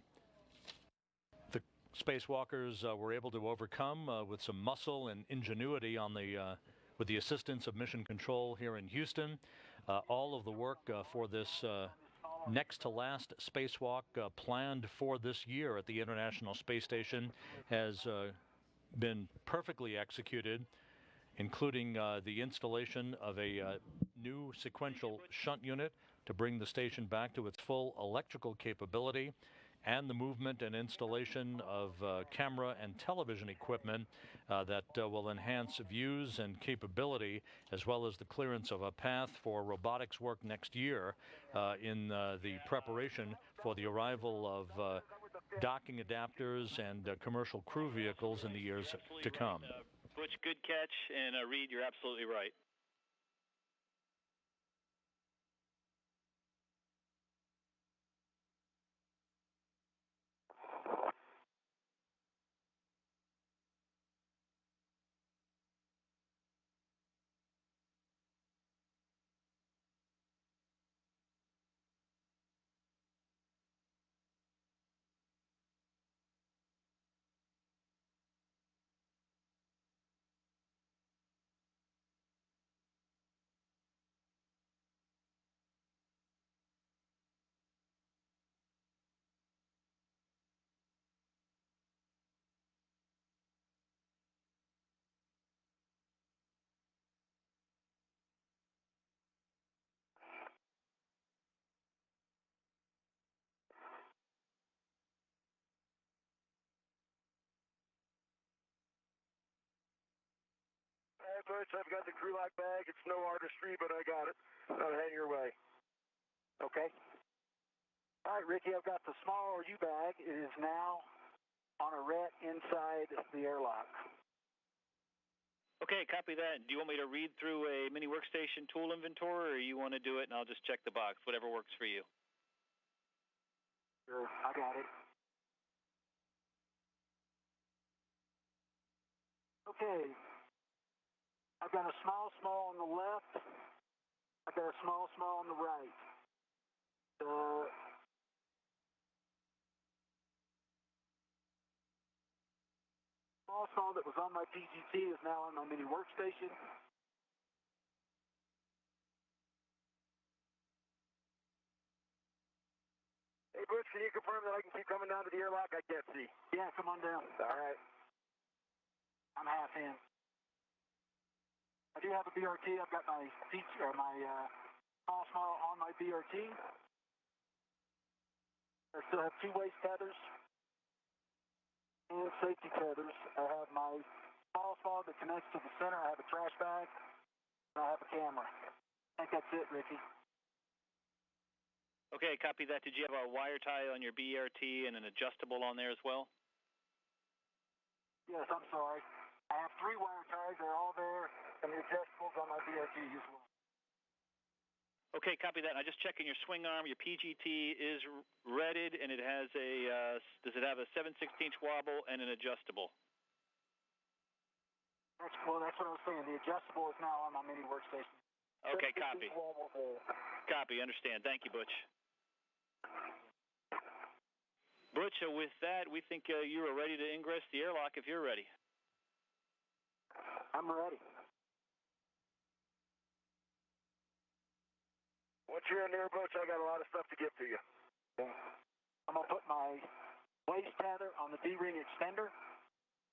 spacewalkers were able to overcome with some muscle and ingenuity on the with the assistance of Mission Control here in Houston, all of the work for this next to last spacewalk planned for this year at the International Space Station has been perfectly executed, including the installation of a new sequential shunt unit to bring the station back to its full electrical capability, and the movement and installation of camera and television equipment that will enhance views and capability, as well as the clearance of a path for robotics work next year in the preparation for the arrival of docking adapters and commercial crew vehicles in the years to come. Butch, good catch, and Reed, you're absolutely right. right, Butch, I've got the crew lock bag. It's no artistry, but I got it. I'll head your way. Okay. All right, Ricky, I've got the small U bag. It is now on a ret inside the airlock. Okay, copy that. Do you want me to read through a mini workstation tool inventory, or you want to do it and I'll just check the box, whatever works for you? Sure, I got it. Okay. I've got a small on the left. I've got a small on the right. The small that was on my PGT is now on my mini workstation. Hey, Butch, can you confirm that I can keep coming down to the airlock? I can't see. Yeah, come on down. All right. I'm half in. I do have a BRT. I've got my small on my BRT. I still have 2 waist tethers and safety tethers. I have my small that connects to the center. I have a trash bag, and I have a camera. I think that's it, Ricky. Okay, copy that. Did you have a wire tie on your BRT and an adjustable on there as well? Yes, I'm sorry. I have 3 wire ties. They're all there, and the adjustables on my BRT as well. Okay, copy that. I'm just checking your swing arm. Your PGT is redded, and it has a, does it have a 7/16 wobble and an adjustable? That's what I was saying. The adjustable is now on my mini workstation. Okay, copy. Copy, understand. Thank you, Butch. Butch, with that, we think you are ready to ingress the airlock if you're ready. I'm ready. Once you're in there, Butch, I got a lot of stuff to give to you. I'm going to put my waist tether on the D-ring extender.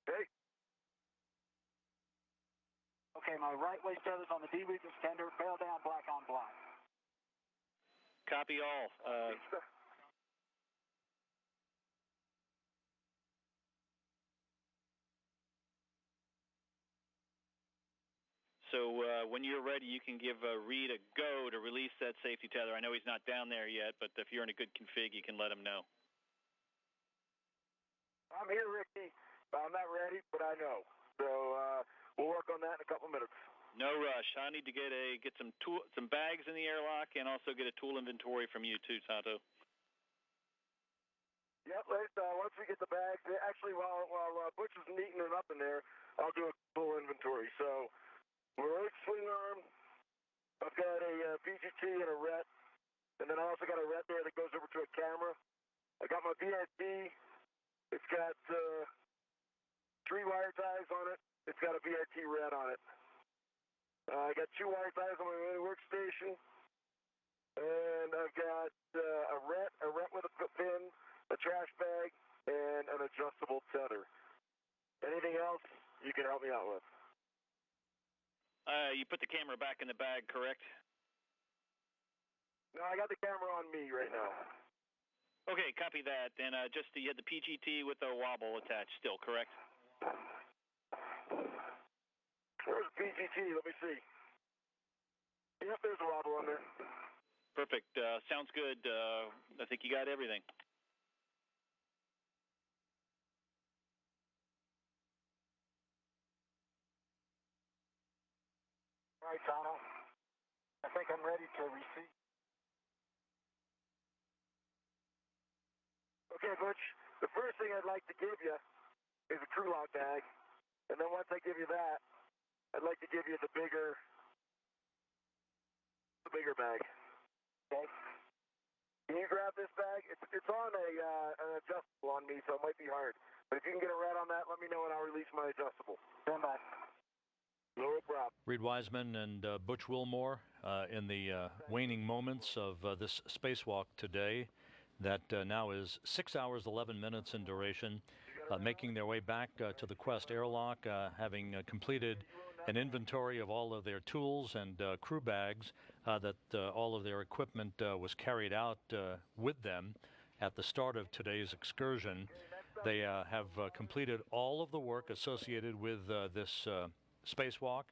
Okay. Okay, my right waist tether's on the D-ring extender. Bail down, black on black. Copy all. So when you're ready, you can give Reed a go to release that safety tether. I know he's not down there yet, but if you're in a good config, you can let him know. I'm here, Ricky. I'm not ready, but I know. So we'll work on that in a couple minutes. No rush. I need to get some bags in the airlock and also get a tool inventory from you too, Tonto. Yep. Once we get the bags, actually, while Butch is neating it up in there, I'll do a full inventory. So. Right swing arm, I've got a PGT and a ret, and then I also got a ret there that goes over to a camera. I got my BRT. It's got 3 wire ties on it. It's got a BRT ret on it. I got 2 wire ties on my mini workstation, and I've got a ret with a pin, a trash bag, and an adjustable tether. Anything else you can help me out with? You put the camera back in the bag, correct? No, I got the camera on me right now. Okay, copy that. And you had the PGT with the wobble attached still, correct? Where's the PGT? Let me see. Yep, there's a wobble on there. Perfect. Sounds good. I think you got everything. All right, Tono. I think I'm ready to receive. Okay, Butch. The first thing I'd like to give you is a crew lock bag. And then once I give you that, I'd like to give you the bigger bag. Okay? Can you grab this bag? It's on an adjustable on me, so it might be hard. But if you can get a rat on that, let me know and I'll release my adjustable. Stand by. No problem. Reed Wiseman and Butch Wilmore in the waning moments of this spacewalk today that now is 6 hours 11 minutes in duration, making their way back to the Quest airlock, having completed an inventory of all of their tools and crew bags, that all of their equipment was carried out with them at the start of today's excursion. They have completed all of the work associated with this spacewalk.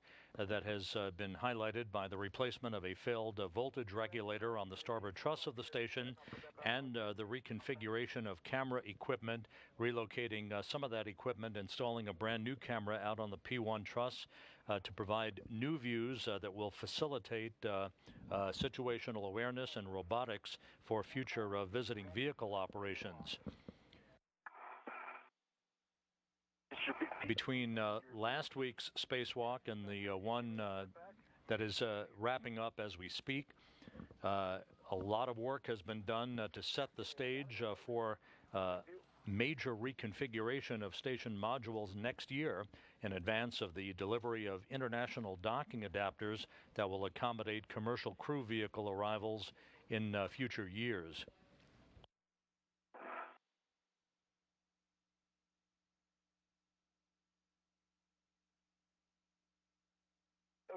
that has been highlighted by the replacement of a failed voltage regulator on the starboard truss of the station and the reconfiguration of camera equipment, relocating some of that equipment, installing a brand new camera out on the P1 truss to provide new views that will facilitate situational awareness and robotics for future visiting vehicle operations. Between last week's spacewalk and the one that is wrapping up as we speak, a lot of work has been done to set the stage for major reconfiguration of station modules next year in advance of the delivery of international docking adapters that will accommodate commercial crew vehicle arrivals in future years.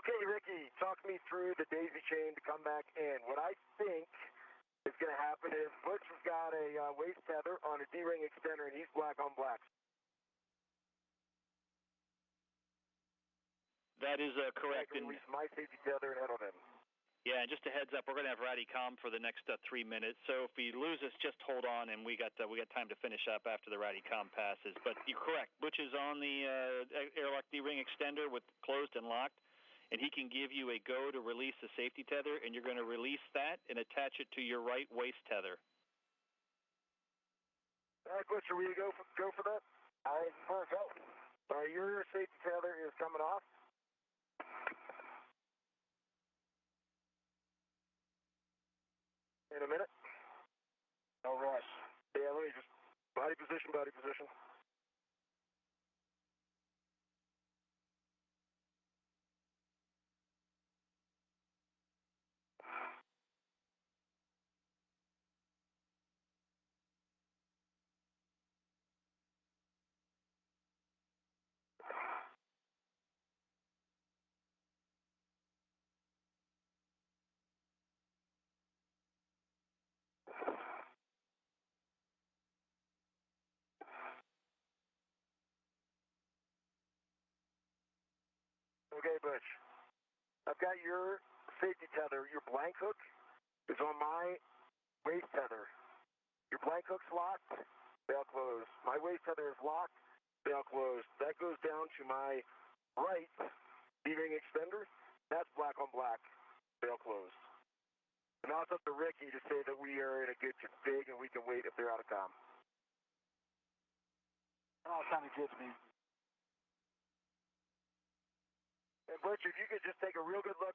Okay, Ricky, talk me through the daisy chain to come back in. What I think is going to happen is Butch has got a waist tether on a D-ring extender, and he's black on black. That is correct. I can release my safety tether and head on in. Yeah, and just a heads up, we're going to have Radicom for the next 3 minutes. So if we lose us, just hold on, and we got time to finish up after the Radicom passes. But you're correct. Butch is on the airlock D-ring extender with closed and locked, and he can give you a go to release the safety tether, and you're going to release that and attach it to your right waist tether. All right, Butch, are we go for that? All right, first go. All right, your safety tether is coming off. In a minute. No rush. Yeah, let me just body position. Okay, Butch. I've got your safety tether. Your blank hook is on my waist tether. Your blank hook's locked, bail closed. My waist tether is locked, bail closed. That goes down to my right D-ring extender. That's black on black, bail closed. And now it's up to Ricky to say that we are in a good config and we can wait if they're out of comm. Oh, kind of gets me. And Butch, if you could just take a real good look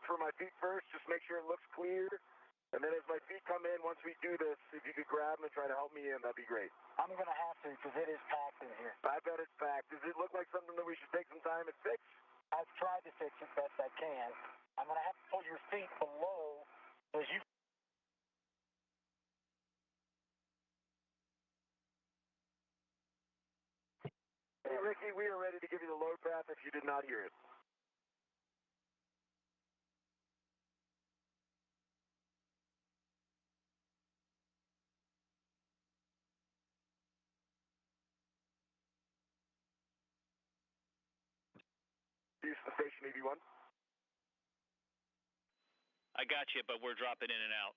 for my feet first, just make sure it looks clear. And then as my feet come in, once we do this, if you could grab them and try to help me in, that'd be great. I'm going to have to because it is packed in here. I bet it's packed. Does it look like something that we should take some time and fix? I've tried to fix it best I can. I'm going to have to pull your feet below as you. Hey, Ricky, we are ready to give you the load path if you did not hear it. Houston Station EV1. I got you, but we're dropping in and out.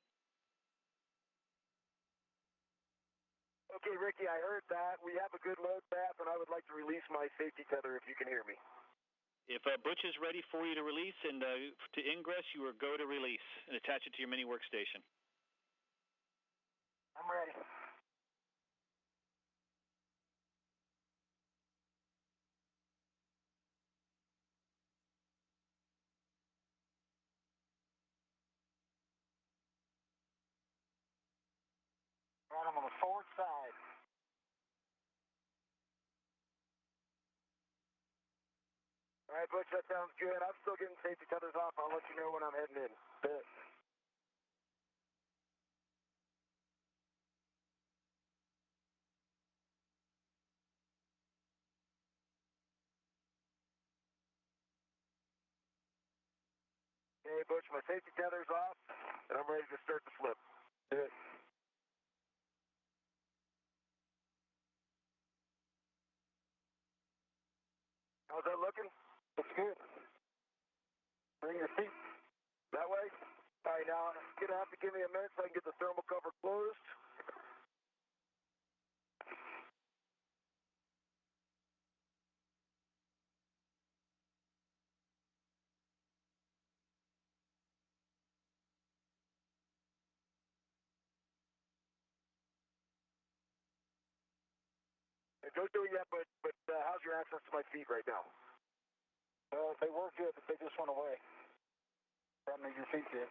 Okay, Ricky, I heard that. We have a good load path, and I would like to release my safety tether if you can hear me. If Butch is ready for you to release and to ingress, you are go to release and attach it to your mini workstation. I'm ready. Right, I'm on the forward side. All right, Butch, that sounds good. I'm still getting safety tethers off. I'll let you know when I'm heading in. Bet. Okay, Butch, my safety tether's off, and I'm ready to start the flip. Bet. How's that looking? Looks good. Bring your feet. That way? All right, now you're going to have to give me a minute so I can get the thermal cover closed. Don't do it yet, but how's your access to my feet right now? Well, they were good, but they just went away. That made your feet did.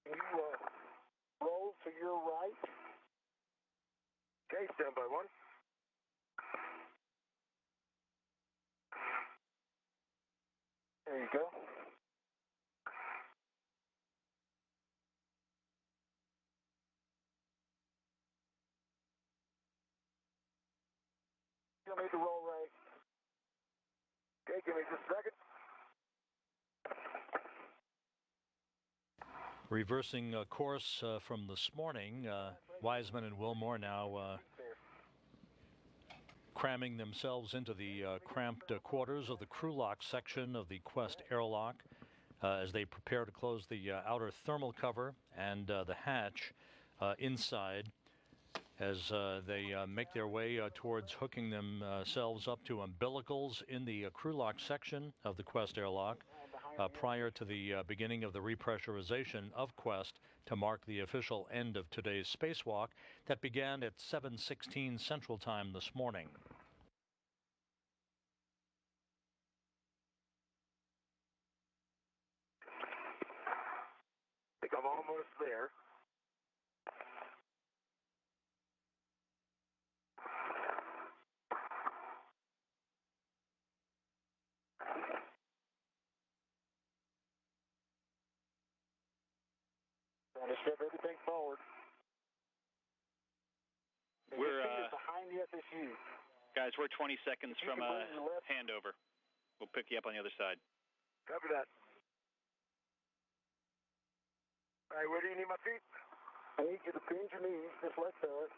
Can you roll to your right? Okay, stand by one. There you go. You'll need to roll right. Okay, give me just a second. Reversing course from this morning, Wiseman and Wilmore now cramming themselves into the cramped quarters of the crew lock section of the Quest airlock as they prepare to close the outer thermal cover and the hatch inside as they make their way towards hooking themselves up to umbilicals in the crew lock section of the Quest airlock prior to the beginning of the repressurization of Quest to mark the official end of today's spacewalk that began at 7:16 Central Time this morning. I think I'm almost there. Trying to shove everything forward. We're behind the SSU. guys, we're 20 seconds from a handover. We'll pick you up on the other side. Copy that. All right, where do you need my feet? I need you to bend your knees just like that.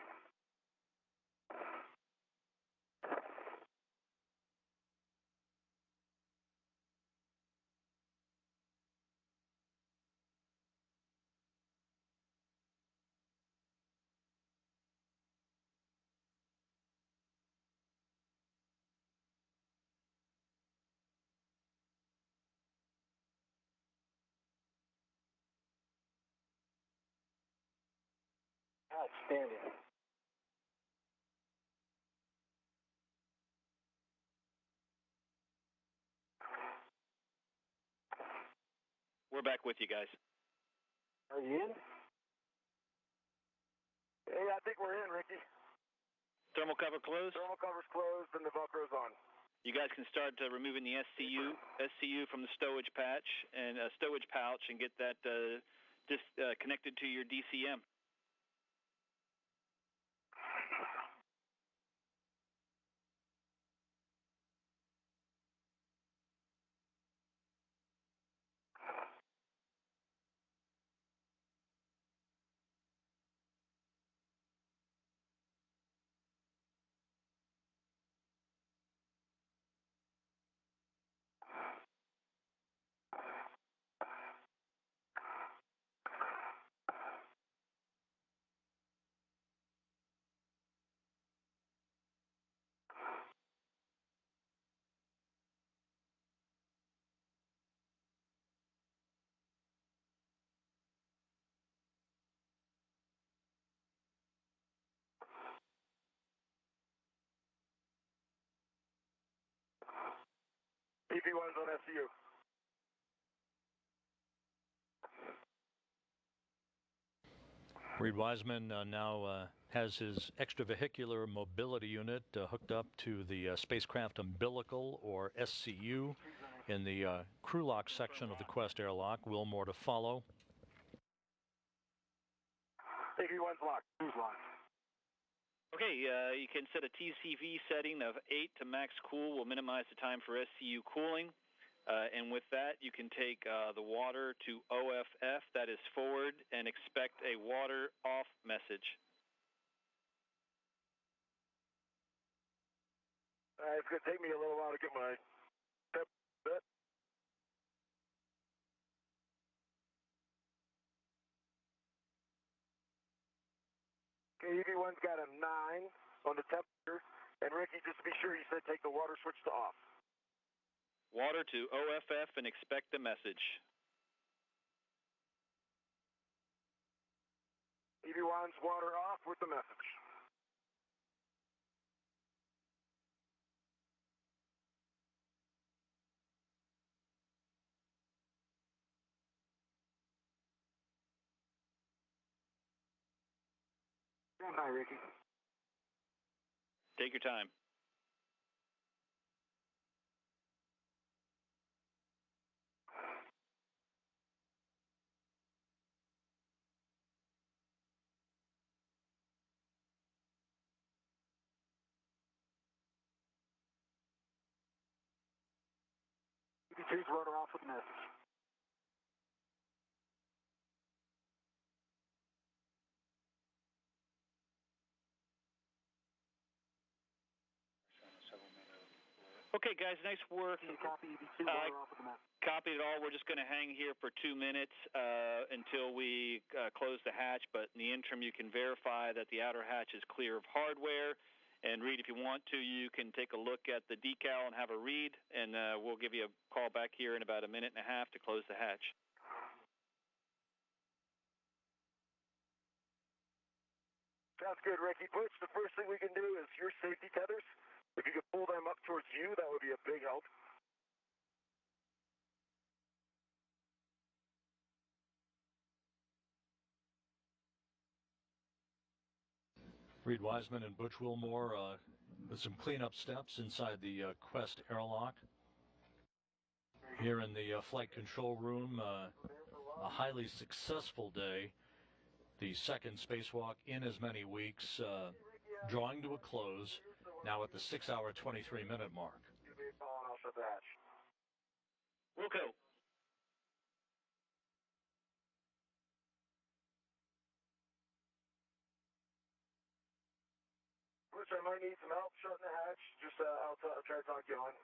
Outstanding. We're back with you guys. Are you in? Hey, I think we're in, Ricky. Thermal cover closed. Thermal cover's closed and the Velcro's on. You guys can start removing the SCU from the stowage pouch and get that connected to your DCM. EP1's on SCU. Reed Wiseman now has his extravehicular mobility unit hooked up to the spacecraft umbilical, or SCU, in the crew lock section of the Quest airlock. Wilmore to follow. EP1's locked. Who's locked? Okay, you can set a TCV setting of 8 to max cool. Will minimize the time for SCU cooling. And with that, you can take the water to OFF, that is forward, and expect a water off message. It's going to take me a little while to get my EV1's got a 9 on the temperature. And Ricky, just to be sure, you said take the water switch to off. Water to OFF and expect the message. EV1's water off with the message. Stand by, Ricky. Take your time. EV2's water off with the message. Okay, guys, nice work. Copy EV2, water off with the message. Copied it all. We're just going to hang here for 2 minutes until we close the hatch, but in the interim you can verify that the outer hatch is clear of hardware. And Reed, if you want to, you can take a look at the decal and have a read, and we'll give you a call back here in about a minute and a half to close the hatch. Sounds good, Ricky. Butch, the first thing we can do is your safety tethers. If you could pull them up towards you, that would be a big help. Reed Wiseman and Butch Wilmore with some cleanup steps inside the Quest airlock. Here in the flight control room, a highly successful day. The second spacewalk in as many weeks, drawing to a close, now at the 6-hour, 23-minute mark. We'll go. Butch, I might need some help shutting the hatch. Just I'll try to talk you on.